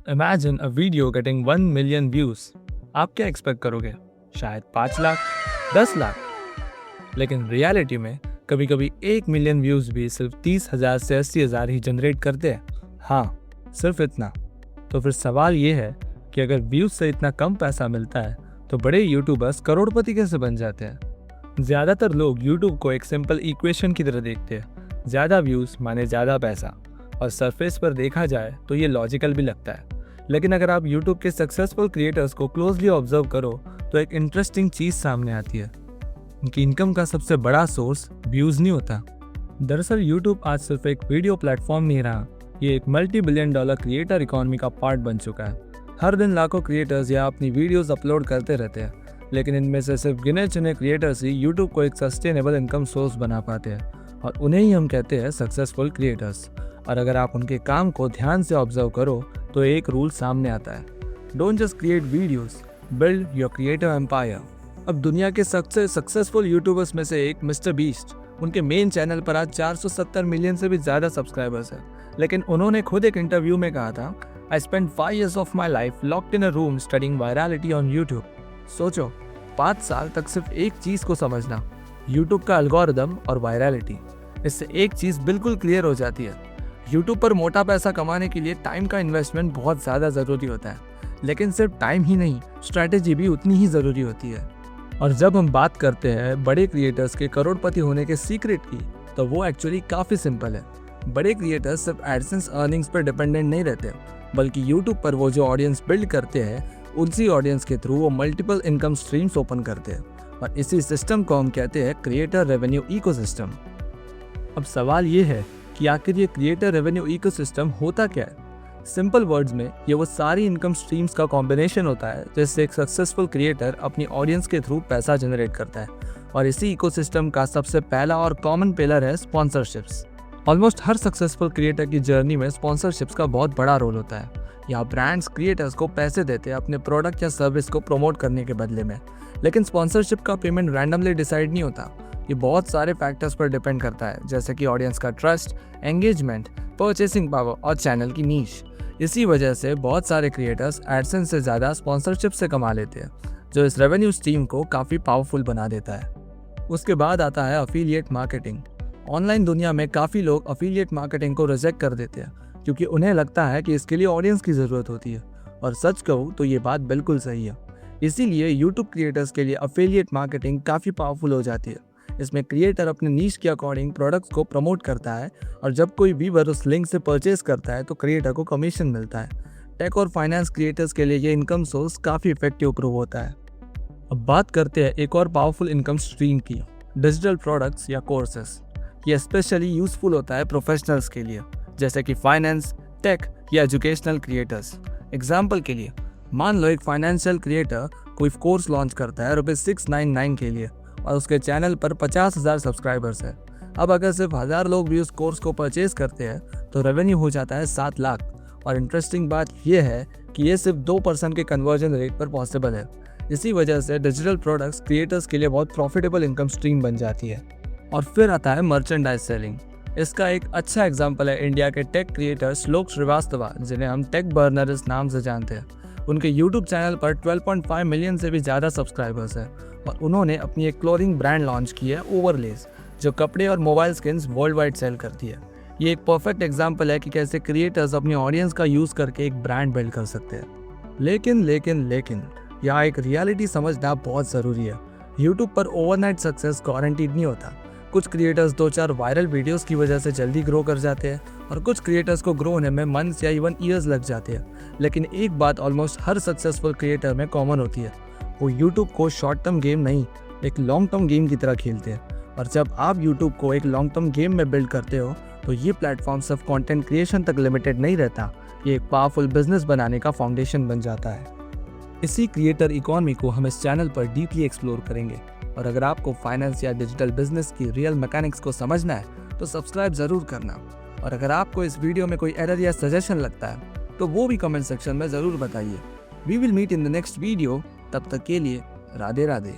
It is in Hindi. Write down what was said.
Imagine a video getting 1 million views. आप क्या एक्सपेक्ट करोगे? शायद 5 लाख, 10 लाख। लेकिन रियलिटी में कभी कभी 1 मिलियन व्यूज भी सिर्फ 30,000 से 80,000 ही जनरेट करते हैं। हाँ, सिर्फ इतना। तो फिर सवाल ये है कि अगर व्यूज से इतना कम पैसा मिलता है तो बड़े यूट्यूबर्स करोड़पति कैसे बन जाते हैं? ज्यादातर लोग यूट्यूब को एक सिंपल इक्वेशन की तरह देखते हैं, ज्यादा व्यूज माने ज्यादा पैसा। और सरफेस पर देखा जाए तो ये लॉजिकल भी लगता है। लेकिन अगर आप यूट्यूब के सक्सेसफुल क्रिएटर्स को क्लोजली ऑब्जर्व करो तो एक इंटरेस्टिंग चीज सामने आती है। उनकी इनकम का सबसे बड़ा सोर्स व्यूज नहीं होता। दरअसल यूट्यूब आज सिर्फ एक वीडियो प्लेटफॉर्म नहीं रहा, ये एक $multi-billion क्रिएटर इकोनॉमी का पार्ट बन चुका है। हर दिन लाखों क्रिएटर्स यहाँ अपनी वीडियोस अपलोड करते रहते हैं, लेकिन इनमें से सिर्फ गिने चुने क्रिएटर्स ही यूट्यूब को एक सस्टेनेबल इनकम सोर्स बना पाते हैं, और उन्हें ही हम कहते हैं सक्सेसफुल क्रिएटर्स। और अगर आप उनके काम को ध्यान से ऑब्जर्व करो तो एक रूल सामने आता है, don't just create videos, build your creative empire. अब दुनिया के सबसे सक्सेसफुल यूट्यूबर्स में से एक मिस्टर बीस्ट, उनके मेन चैनल पर आज 470 मिलियन से भी ज्यादा सब्सक्राइबर्स हैं। लेकिन उन्होंने खुद एक इंटरव्यू में कहा था, I spend 5 years of my life locked in a room studying virality on YouTube. सोचो, 5 साल तक सिर्फ एक चीज को समझना, यूट्यूब का एल्गोरिदम और वायरलिटी। इससे एक चीज बिल्कुल क्लियर हो जाती है, यूट्यूब पर मोटा पैसा कमाने के लिए टाइम का इन्वेस्टमेंट बहुत ज़्यादा ज़रूरी होता है। लेकिन सिर्फ टाइम ही नहीं, स्ट्रैटेजी भी उतनी ही ज़रूरी होती है। और जब हम बात करते हैं बड़े क्रिएटर्स के करोड़पति होने के सीक्रेट की, तो वो एक्चुअली काफ़ी सिंपल है। बड़े क्रिएटर्स सिर्फ एडसेंस अर्निंग्स पर डिपेंडेंट नहीं रहते, बल्कि यूट्यूब पर वो जो ऑडियंस बिल्ड करते हैं, उसी ऑडियंस के थ्रू वो मल्टीपल इनकम स्ट्रीम्स ओपन करते हैं। और इसी सिस्टम को हम कहते हैं क्रिएटर रेवेन्यू इकोसिस्टम। अब सवाल ये है कि आखिर ये क्रिएटर रेवेन्यू इकोसिस्टम होता क्या है? सिंपल वर्ड्स में ये वो सारी इनकम स्ट्रीम्स का कॉम्बिनेशन होता है जिससे एक सक्सेसफुल क्रिएटर अपनी ऑडियंस के थ्रू पैसा जनरेट करता है। और इसी इकोसिस्टम का सबसे पहला और कॉमन पिलर है स्पॉन्सरशिप्स। ऑलमोस्ट हर सक्सेसफुल क्रिएटर की जर्नी में स्पॉन्सरशिप्स का बहुत बड़ा रोल होता है। यहाँ ब्रांड्स क्रिएटर्स को पैसे देते हैं अपने प्रोडक्ट या सर्विस को प्रमोट करने के बदले में। लेकिन स्पॉन्सरशिप का पेमेंट रैंडमली डिसाइड नहीं होता, ये बहुत सारे फैक्टर्स पर डिपेंड करता है, जैसे कि ऑडियंस का ट्रस्ट, एंगेजमेंट, परचेसिंग पावर और चैनल की नीश। इसी वजह से बहुत सारे क्रिएटर्स एडसेंस से ज़्यादा स्पॉन्सरशिप से कमा लेते हैं, जो इस रेवेन्यू स्ट्रीम को काफ़ी पावरफुल बना देता है। उसके बाद आता है अफिलिएट मार्केटिंग। ऑनलाइन दुनिया में काफ़ी लोग अफिलिएट मार्केटिंग को रिजेक्ट कर देते हैं क्योंकि उन्हें लगता है कि इसके लिए ऑडियंस की ज़रूरत होती है। और सच कहूँ तो ये बात बिल्कुल सही है। इसीलिए यूट्यूब क्रिएटर्स के लिए अफिलिएट मार्केटिंग काफ़ी पावरफुल हो जाती है। इसमें क्रिएटर अपने नीश के अकॉर्डिंग प्रोडक्ट्स को प्रमोट करता है, और जब कोई व्यूअर उस लिंक से परचेज करता है तो क्रिएटर को कमीशन मिलता है। टेक और फाइनेंस क्रिएटर्स के लिए ये इनकम सोर्स काफ़ी इफेक्टिव प्रूव होता है। अब बात करते हैं एक और पावरफुल इनकम स्ट्रीम की, डिजिटल प्रोडक्ट्स या कोर्सेस। ये स्पेशली यूजफुल होता है प्रोफेशनल्स के लिए, जैसे कि फाइनेंस, टेक या एजुकेशनल क्रिएटर्स। एग्जाम्पल के लिए, मान लो एक फाइनेंशियल क्रिएटर कोई कोर्स लॉन्च करता है ₹699 के लिए, और उसके चैनल पर 50,000 सब्सक्राइबर्स है। अब अगर सिर्फ 1000 लोग भी उस कोर्स को परचेज करते हैं तो रेवेन्यू हो जाता है 7 लाख। और इंटरेस्टिंग बात यह है कि ये सिर्फ 2% के कन्वर्जन रेट पर पॉसिबल है। इसी वजह से डिजिटल प्रोडक्ट्स क्रिएटर्स के लिए बहुत प्रॉफिटेबल इनकम स्ट्रीम बन जाती है। और फिर आता है मर्चेंडाइज सेलिंग। इसका एक अच्छा एग्जाम्पल है इंडिया के टेक क्रिएटर श्लोक श्रीवास्तवा, जिन्हें हम टेक बर्नर इस नाम से जानते हैं। उनके यूट्यूब चैनल पर 12.5 मिलियन से भी ज़्यादा सब्सक्राइबर्स हैं, और उन्होंने अपनी एक क्लोथिंग ब्रांड लॉन्च की है, ओवरलेस, जो कपड़े और mobile skins world wide sale करती है। ये एक परफेक्ट एग्जाम्पल है कि कैसे क्रिएटर्स अपनी ऑडियंस का यूज़ करके एक ब्रांड बिल्ड कर सकते हैं। लेकिन यहाँ एक रियलिटी समझना बहुत ज़रूरी है। यूट्यूब पर ओवरनाइट सक्सेस गारंटीड नहीं होता। कुछ क्रिएटर्स 2-4 वायरल वीडियोस की वजह से जल्दी ग्रो कर जाते हैं, और कुछ क्रिएटर्स को ग्रो होने में मंथ्स या इवन ईयर्स लग जाते हैं। लेकिन एक बात ऑलमोस्ट हर सक्सेसफुल क्रिएटर में कॉमन होती है, वो यूट्यूब को शॉर्ट टर्म गेम नहीं, एक लॉन्ग टर्म गेम की तरह खेलते हैं। और जब आप यूट्यूब को एक लॉन्ग टर्म गेम में बिल्ड करते हो तो ये प्लेटफॉर्म सिर्फ कंटेंट क्रिएशन तक लिमिटेड नहीं रहता, ये एक पावरफुल बिजनेस बनाने का फाउंडेशन बन जाता है। इसी क्रिएटर इकोनॉमी को हम इस चैनल पर डीपली एक्सप्लोर करेंगे। और अगर आपको फाइनेंस या डिजिटल बिजनेस की रियल मैकेनिक्स को समझना है तो सब्सक्राइब ज़रूर करना। और अगर आपको इस वीडियो में कोई एरर या सजेशन लगता है तो वो भी कमेंट सेक्शन में ज़रूर बताइए। We will meet in the next video. तब तक के लिए राधे राधे।